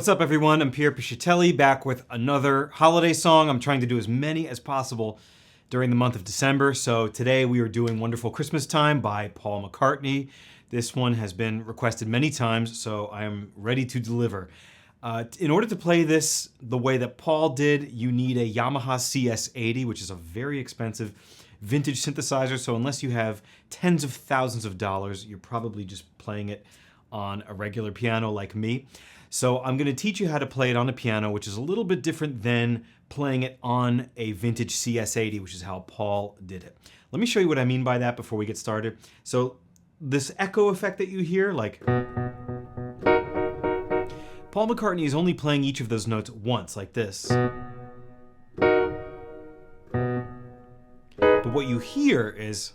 What's up, everyone? I'm Pier Piscitelli, back with another holiday song. I'm trying to do as many as possible during the month of December. So today we are doing Wonderful Christmastime by Paul McCartney. This one has been requested many times, so I am ready to deliver. In order to play this the way that Paul did, you need a Yamaha CS80, which is a very expensive vintage synthesizer. So unless you have tens of thousands of dollars, you're probably just playing it on a regular piano like me. So I'm going to teach you how to play it on a piano, which is a little bit different than playing it on a vintage CS80, which is how Paul did it. Let me show you what I mean by that before we get started. So this echo effect that you hear, like, Paul McCartney is only playing each of those notes once, like this. But what you hear is,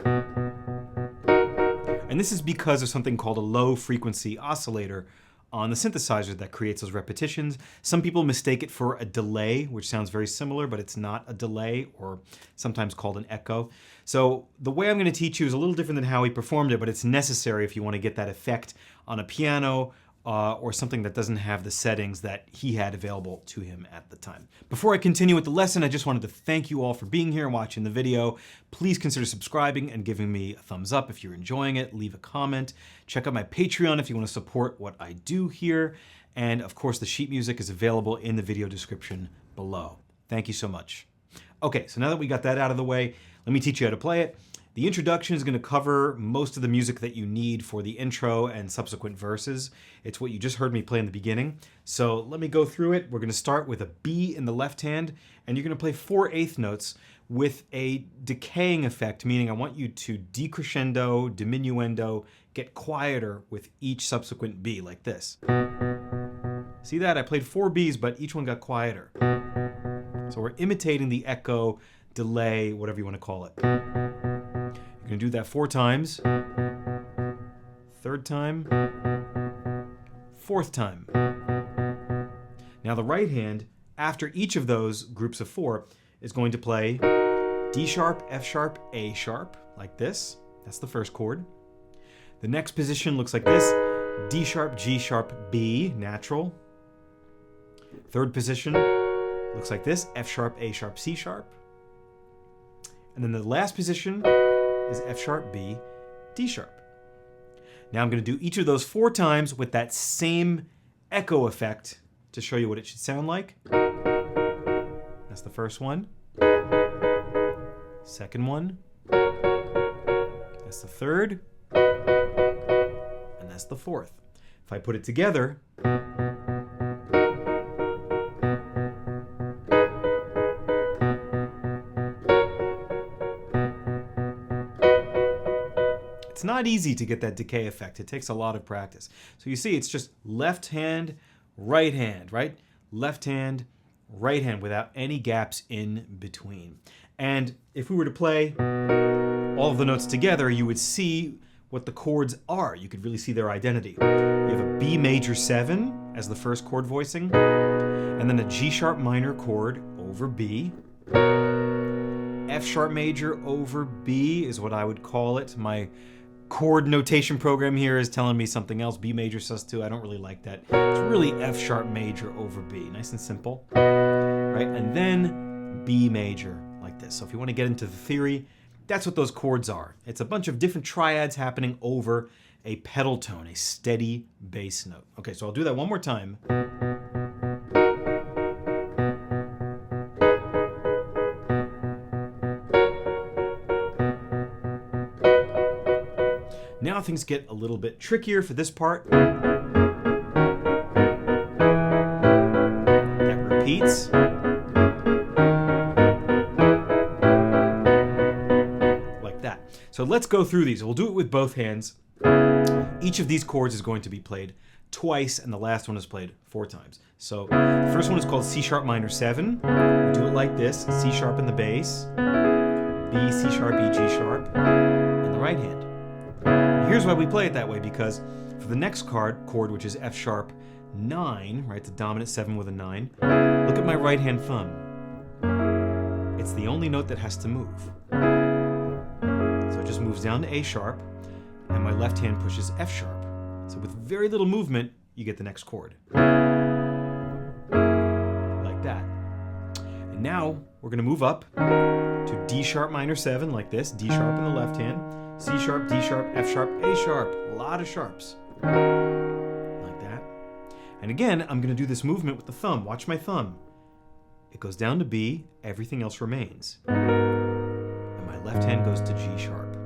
and this is because of something called a low frequency oscillator on the synthesizer that creates those repetitions. Some people mistake it for a delay, which sounds very similar, but it's not a delay, or sometimes called an echo. So the way I'm going to teach you is a little different than how he performed it, but it's necessary if you want to get that effect on a piano or something that doesn't have the settings that he had available to him at the time. Before I continue with the lesson, I just wanted to thank you all for being here and watching the video. Please consider subscribing and giving me a thumbs up if you're enjoying it. Leave a comment. Check out my Patreon if you want to support what I do here. And of course, the sheet music is available in the video description below. Thank you so much. Okay, so now that we got that out of the way, let me teach you how to play it. The introduction is going to cover most of the music that you need for the intro and subsequent verses. It's what you just heard me play in the beginning. So let me go through it. We're going to start with a B in the left hand, and you're going to play 4/8 notes with a decaying effect, meaning I want you to decrescendo, diminuendo, get quieter with each subsequent B, like this. See that? I played 4 Bs, but each one got quieter. So we're imitating the echo, delay, whatever you want to call it. You're going to do that 4 times, 3rd time, 4th time. Now the right hand, after each of those groups of 4, is going to play D sharp, F sharp, A sharp, like this. That's the first chord. The next position looks like this: D sharp, G sharp, B, natural. 3rd position looks like this: F sharp, A sharp, C sharp. And then the last position is F sharp, B, D sharp. Now I'm going to do each of those 4 times with that same echo effect to show you what it should sound like. That's the first one. Second one. That's the 3rd. And that's the 4th. If I put it together, it's not easy to get that decay effect. It takes a lot of practice. So you see, it's just left hand, right? Left hand, right hand, without any gaps in between. And if we were to play all of the notes together, you would see what the chords are. You could really see their identity. You have a B major 7 as the first chord voicing, and then a G sharp minor chord over B. F sharp major over B is what I would call it. My chord notation program here is telling me something else. B major sus2, I don't really like that. It's really F sharp major over B. Nice and simple, right? And then B major, like this. So if you want to get into the theory, that's what those chords are. It's a bunch of different triads happening over a pedal tone, a steady bass note. Okay, so I'll do that one more time. Now things get a little bit trickier for this part. That repeats. Like that. So let's go through these. We'll do it with both hands. Each of these chords is going to be played twice, and the last one is played 4 times. So the first one is called C sharp minor 7. We do it like this: C sharp in the bass, B, C sharp, E, G sharp in the right hand. Here's why we play it that way, because for the next chord, which is F sharp 9, right, the dominant 7 with a 9, look at my right hand thumb. It's the only note that has to move. So it just moves down to A sharp, and my left hand pushes F sharp. So with very little movement, you get the next chord. And now we're going to move up to D sharp minor 7 like this, D sharp in the left hand, C sharp, D sharp, F sharp, A sharp, a lot of sharps. Like that. And again, I'm going to do this movement with the thumb. Watch my thumb. It goes down to B, everything else remains. And my left hand goes to G sharp.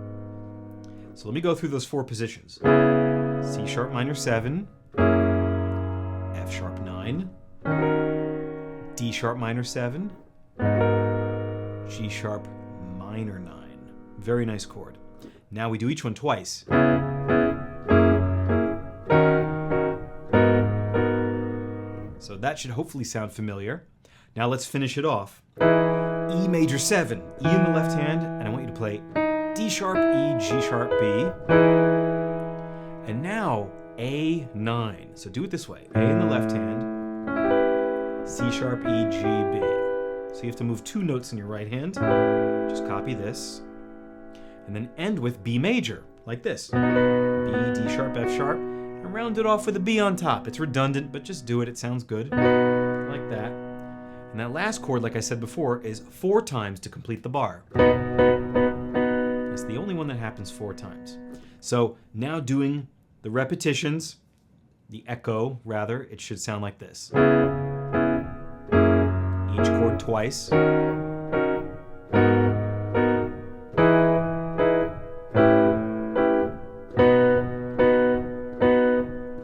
So let me go through those 4 positions. C sharp minor 7, F sharp 9, D sharp minor 7, G sharp minor 9. Very nice chord. Now we do each one twice. So that should hopefully sound familiar. Now let's finish it off. E major 7, E in the left hand, and I want you to play D sharp, E, G sharp, B. And now A9. So do it this way. A in the left hand, C sharp, E, G, B. So you have to move 2 notes in your right hand. Just copy this. And then end with B major, like this. B, D sharp, F sharp, and round it off with a B on top. It's redundant, but just do it. It sounds good. Like that. And that last chord, like I said before, is 4 times to complete the bar. It's the only one that happens 4 times. So now doing the repetitions, the echo, rather, it should sound like this. Each chord twice. A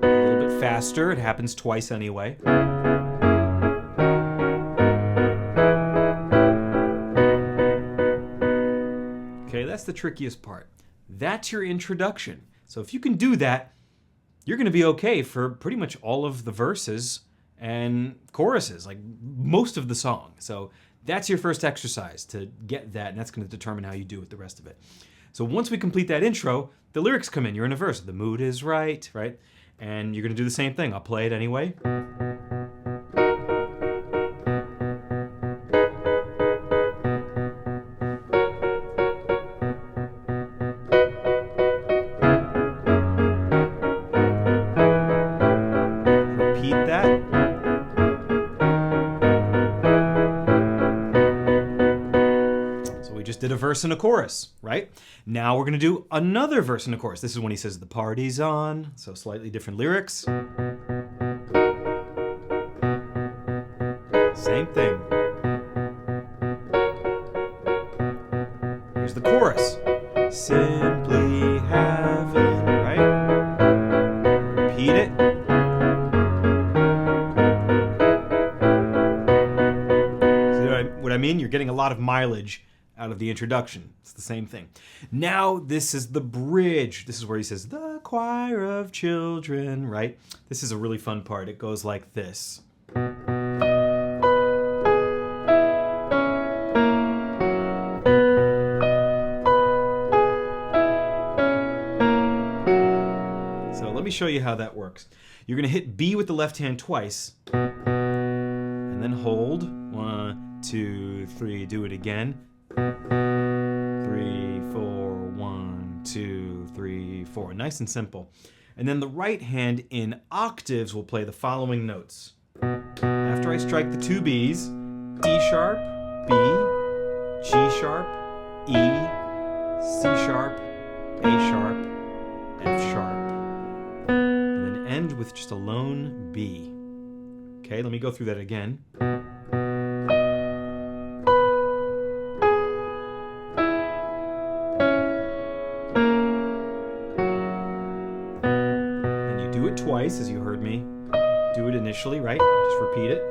little bit faster, it happens twice anyway. Okay, that's the trickiest part. That's your introduction. So if you can do that, you're going to be okay for pretty much all of the verses and choruses, like most of the song. So that's your first exercise to get that, and that's going to determine how you do with the rest of it. So once we complete that intro, the lyrics come in. You're in a verse. The mood is right, right? And you're going to do the same thing. I'll play it anyway. Did a verse and a chorus, right? Now we're going to do another verse and a chorus. This is when he says the party's on, so slightly different lyrics. Same thing. Here's the chorus. Simply heaven, right? Repeat it. See what I mean? You're getting a lot of mileage out of the introduction. It's the same thing. Now this is the bridge. This is where he says, the choir of children, right? This is a really fun part. It goes like this. So let me show you how that works. You're going to hit B with the left hand twice, and then hold. 1, 2, 3, do it again. 3, 4, 1, 2, 3, 4. Nice and simple. And then the right hand in octaves will play the following notes. After I strike the 2 B's, D sharp, B, G sharp, E, C sharp, A sharp, F sharp. And then end with just a lone B. Okay, let me go through that again. Twice, as you heard me do it initially, right? Just repeat it.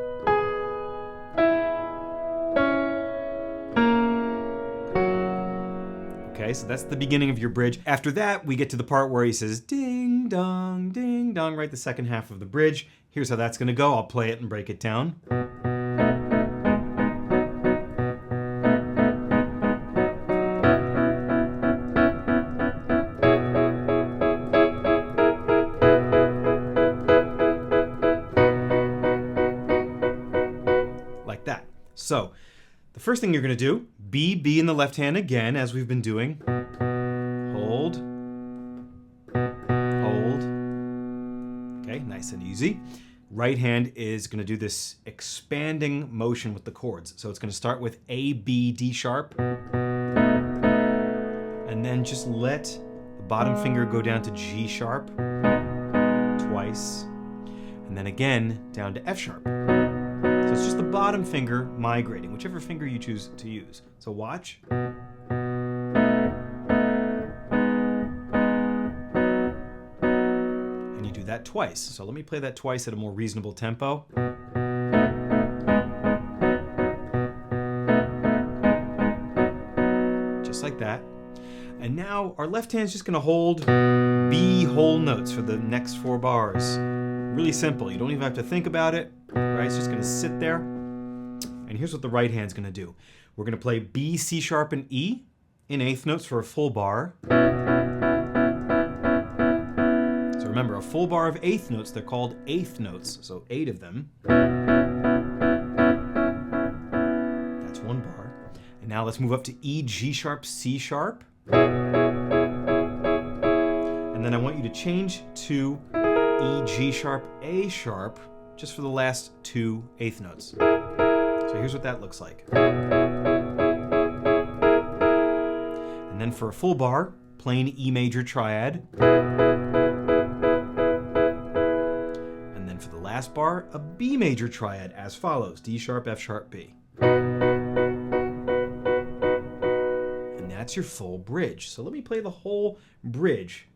Okay, so that's the beginning of your bridge. After that, we get to the part where he says ding dong, right? The second half of the bridge. Here's how that's going to go. I'll play it and break it down. So, the first thing you're going to do, B in the left hand again, as we've been doing. Hold. Hold. Okay, nice and easy. right hand is going to do this expanding motion with the chords. So it's going to start with A, B, D sharp, and then just let the bottom finger go down to G sharp twice, and then again down to F sharp. So it's just the bottom finger migrating, whichever finger you choose to use. So watch. And you do that twice. So let me play that twice at a more reasonable tempo. Just like that. And now our left hand's just gonna hold B whole notes for the next 4 bars. Really simple, you don't even have to think about it, right? It's just gonna sit there. And here's what the right hand's gonna do. We're gonna play B, C sharp, and E in 1/8 notes for a full bar. So remember, a full bar of 1/8 notes, they're called 1/8 notes, so 8 of them. That's 1 bar. And now let's move up to E, G sharp, C sharp. And then I want you to change to E, G sharp, A sharp, just for the last 2 1/8 notes. So here's what that looks like. And then for a full bar, plain E major triad. And then for the last bar, a B major triad as follows: D sharp, F sharp, B. And that's your full bridge. So let me play the whole bridge.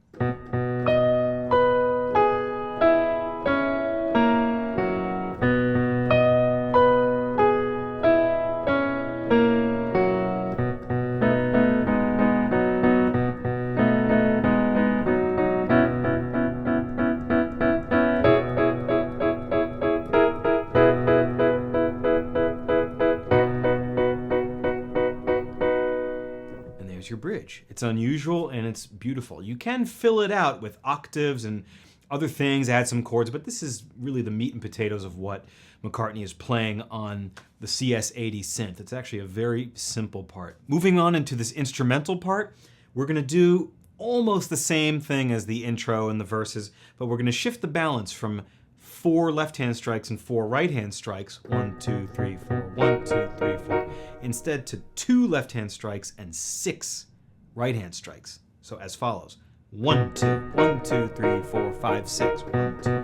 Your bridge. It's unusual and it's beautiful. You can fill it out with octaves and other things, add some chords, but this is really the meat and potatoes of what McCartney is playing on the CS80 synth. It's actually a very simple part. Moving on into this instrumental part, we're going to do almost the same thing as the intro and the verses, but we're going to shift the balance from 4 left-hand strikes and 4 right-hand strikes, 1, 2, 3, 4, 1, 2, 3, 4, instead to 2 left-hand strikes and 6 right-hand strikes. So as follows: 1, 2, 1, 2, 3, 4, 5, 6, 1, 2.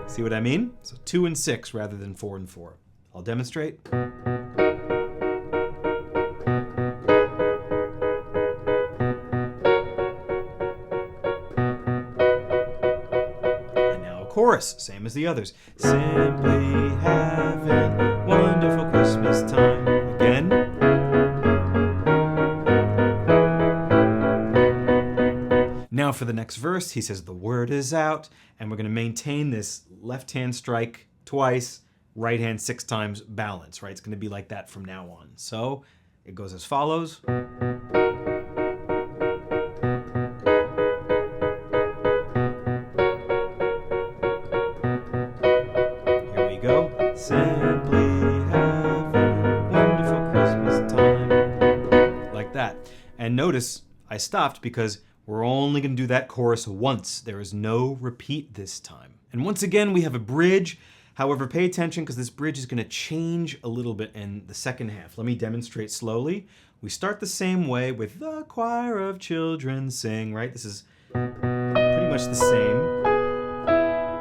See what I mean? So 2 and 6 rather than 4 and 4. I'll demonstrate. Chorus, same as the others. Simply having wonderful Christmas time. Again. Now for the next verse, he says the word is out, and we're going to maintain this left hand strike twice, right hand 6 times balance, right? It's going to be like that from now on. So it goes as follows. Simply having wonderful Christmas time. Like that. And notice I stopped because we're only going to do that chorus once. There is no repeat this time. And once again, we have a bridge. However, pay attention because this bridge is going to change a little bit in the second half. Let me demonstrate slowly. We start the same way with the choir of children sing, right? This is pretty much the same.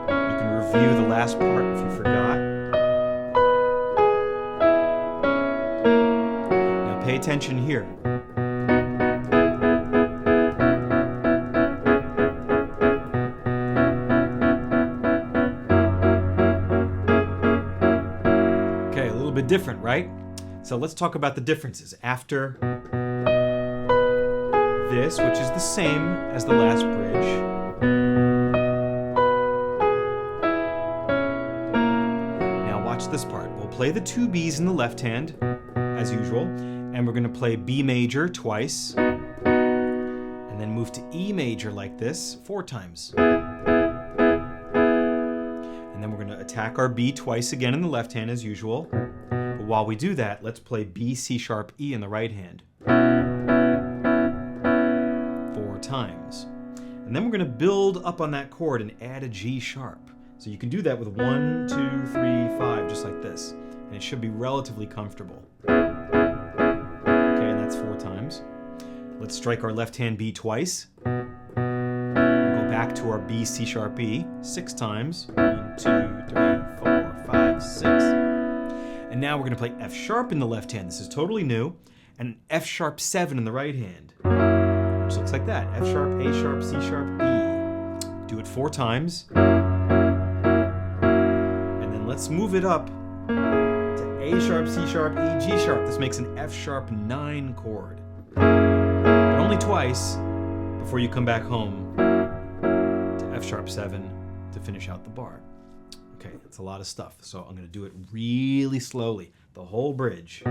You can review the last part if you forgot. Pay attention here. Okay, a little bit different, right? So let's talk about the differences. After this, which is the same as the last bridge, now watch this part. We'll play the 2 B's in the left hand, as usual. And we're going to play B major twice, and then move to E major like this 4 times. And then we're going to attack our B twice again in the left hand as usual. But while we do that, let's play B, C sharp, E in the right hand 4 times. And then we're going to build up on that chord and add a G sharp. So you can do that with 1, 2, 3, 5, just like this. And it should be relatively comfortable. Okay, and that's 4 times. Let's strike our left hand B twice. We'll go back to our B, C sharp E 6 times. 1, 2, 3, 4, 5, 6. And now we're going to play F sharp in the left hand. This is totally new. And F sharp 7 in the right hand, which looks like that. F sharp, A sharp, C sharp, E. Do it 4 times. And then let's move it up to A sharp, C sharp, E, G sharp. This makes an F sharp 9 chord. But only twice before you come back home to F sharp 7 to finish out the bar. Okay, that's a lot of stuff. So I'm going to do it really slowly, the whole bridge.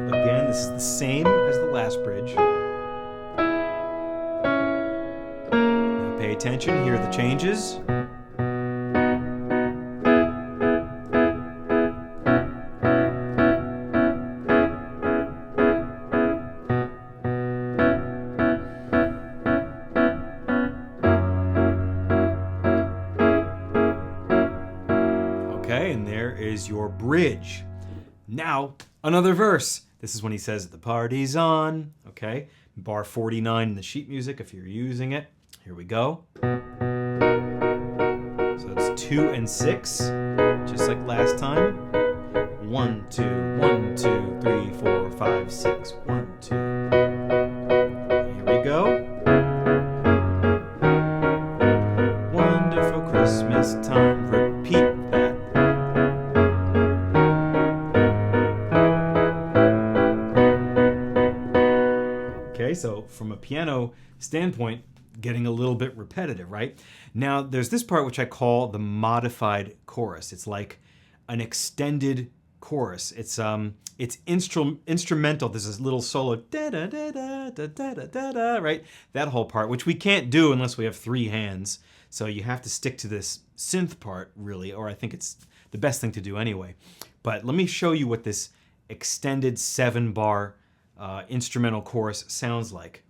Again, this is the same as the last bridge. Now pay attention, hear the changes. Your bridge. Now, another verse. This is when he says, the party's on. Okay, bar 49 in the sheet music if you're using it. Here we go. So it's 2 and 6, just like last time. 1, 2, 1, 2, 3, 4, 5, 6. 1, 2. Here we go. Wonderful Christmas time. Repeat. So from a piano standpoint, getting a little bit repetitive, right? Now there's this part which I call the modified chorus. It's like an extended chorus. It's instrumental. There's this little solo da da da da da da da da, right? That whole part, which we can't do unless we have 3 hands. So you have to stick to this synth part really, or I think it's the best thing to do anyway. But let me show you what this extended 7-bar instrumental chorus sounds like.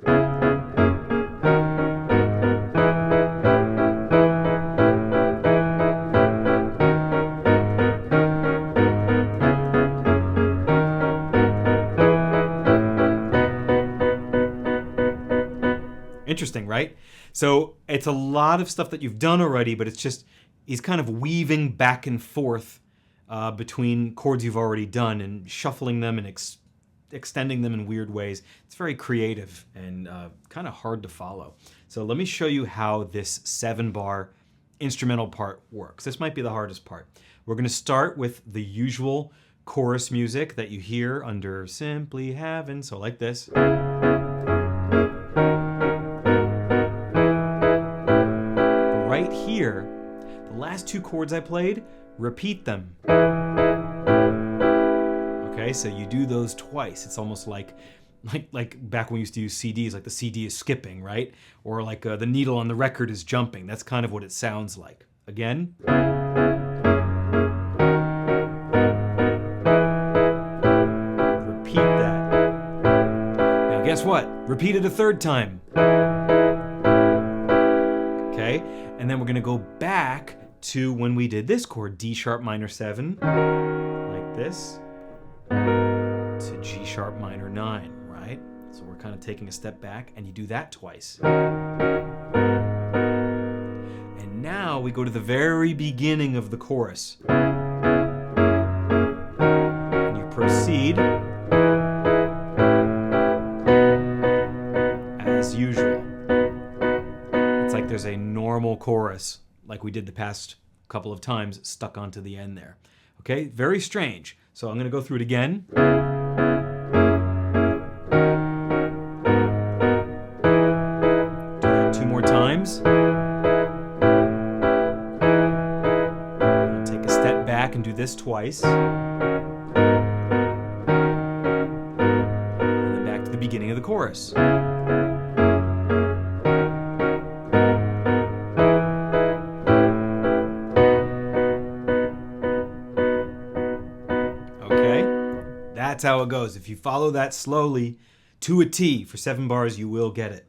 Interesting, right? So it's a lot of stuff that you've done already, but it's just, he's kind of weaving back and forth between chords you've already done and shuffling them and extending them in weird ways. It's very creative and kind of hard to follow. So let me show you how this 7-bar instrumental part works. This might be the hardest part. We're going to start with the usual chorus music that you hear under Simply Heaven, so like this. Right here, the last 2 chords I played, repeat them. Okay, so you do those twice. It's almost like back when we used to use CDs, like the CD is skipping, right? Or like the needle on the record is jumping. That's kind of what it sounds like. Again. Repeat that. Now guess what? Repeat it a 3rd time. Okay, and then we're going to go back to when we did this chord, D sharp minor 7, like this. To G sharp minor 9, right? So we're kind of taking a step back, and you do that twice. And now we go to the very beginning of the chorus. And you proceed as usual. It's like there's a normal chorus, like we did the past couple of times, stuck onto the end there. Okay, very strange. So I'm going to go through it again. Do that 2 more times. I'll take a step back and do this twice. And then back to the beginning of the chorus. That's how it goes. If you follow that slowly to a T for 7 bars, you will get it.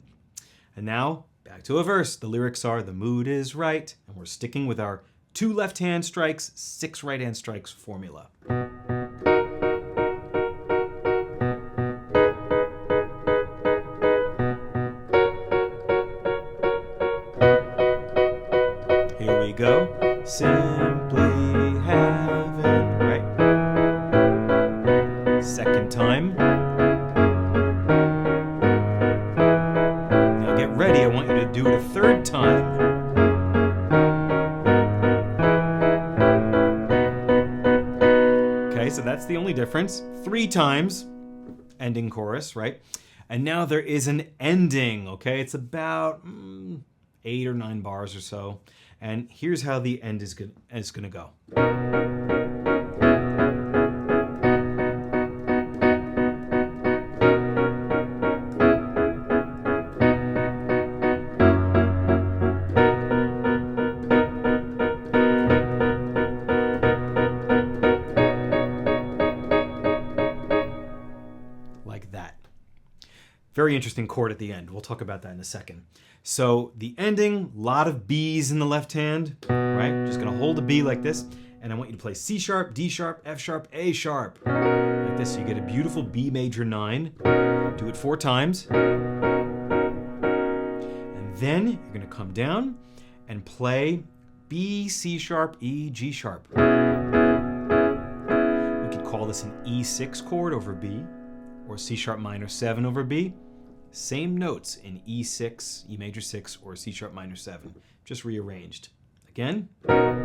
And now, back to a verse. The lyrics are, the mood is right, and we're sticking with our 2 left-hand strikes, 6 right-hand strikes formula. Here we go. Simply have it right. Second time. Now get ready. I want you to do it a third time. Okay, so that's the only difference. 3 times. Ending chorus, right? And now there is an ending, okay? It's about 8 or 9 bars or so. And here's how the end is gonna go. Like that. Very interesting chord at the end. We'll talk about that in a second. So the ending, a lot of B's in the left hand, right? Just gonna hold a B like this, and I want you to play C sharp, D sharp, F sharp, A sharp, like this. So you get a beautiful B major 9. Do it 4 times. And then you're gonna come down and play B, C sharp, E, G sharp. We could call this an E6 chord over B, or C sharp minor 7 over B. Same notes in E6, E major 6, or C sharp minor 7, just rearranged. Again. And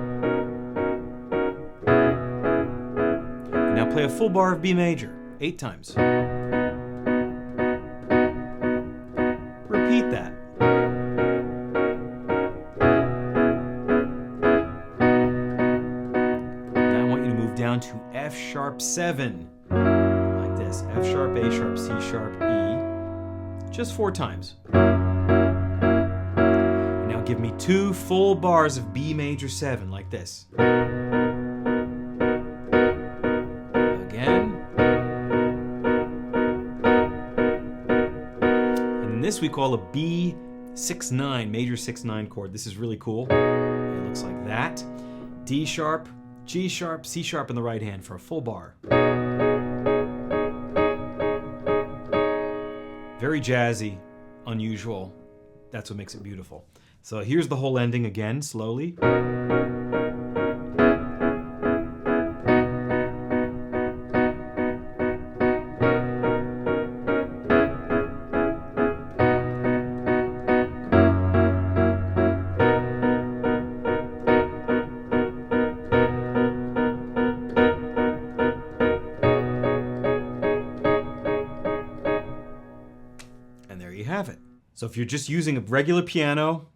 now play a full bar of B major, 8 times. Repeat that. Now I want you to move down to F sharp 7, like this. F sharp, A sharp, C sharp, E. Just 4 times. And now give me 2 full bars of B major 7, like this. Again. And this we call a B6-9, major 6-9 chord. This is really cool. It looks like that. D sharp, G sharp, C sharp in the right hand for a full bar. Very jazzy, unusual. That's what makes it beautiful. So here's the whole ending again, slowly. Have it. So if you're just using a regular piano,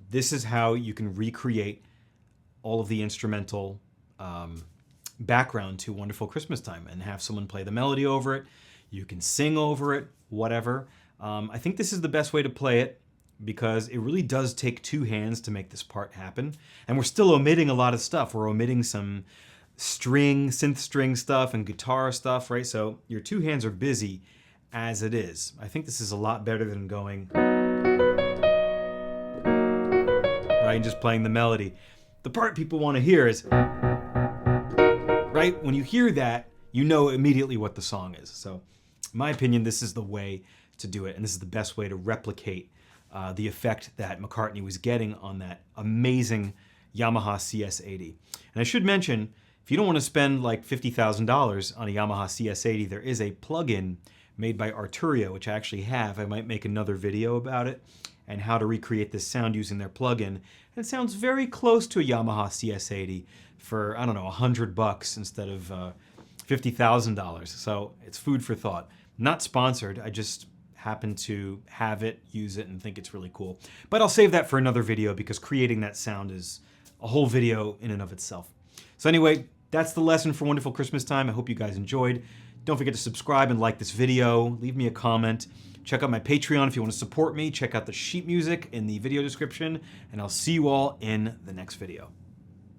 this is how you can recreate all of the instrumental background to Wonderful Christmastime and have someone play the melody over it. You can sing over it, whatever. I think this is the best way to play it because it really does take 2 hands to make this part happen. And we're still omitting a lot of stuff. We're omitting some synth string stuff and guitar stuff, right? So your 2 hands are busy as it is. I think this is a lot better than going right and just playing the melody. The part people want to hear is right. When you hear that, you know immediately what the song is. So in my opinion, this is the way to do it, and this is the best way to replicate the effect that McCartney was getting on that amazing Yamaha CS80. And I should mention, if you don't want to spend like $50,000 on a Yamaha CS80, there is a plugin made by Arturia, which I actually have. I might make another video about it and how to recreate this sound using their plugin. And it sounds very close to a Yamaha CS80 for, I don't know, $100 instead of $50,000. So it's food for thought. Not sponsored, I just happen to have it, use it, and think it's really cool. But I'll save that for another video because creating that sound is a whole video in and of itself. So anyway, that's the lesson for Wonderful Christmastime. I hope you guys enjoyed. Don't forget to subscribe and like this video. Leave me a comment. Check out my Patreon if you want to support me. Check out the sheet music in the video description. And I'll see you all in the next video.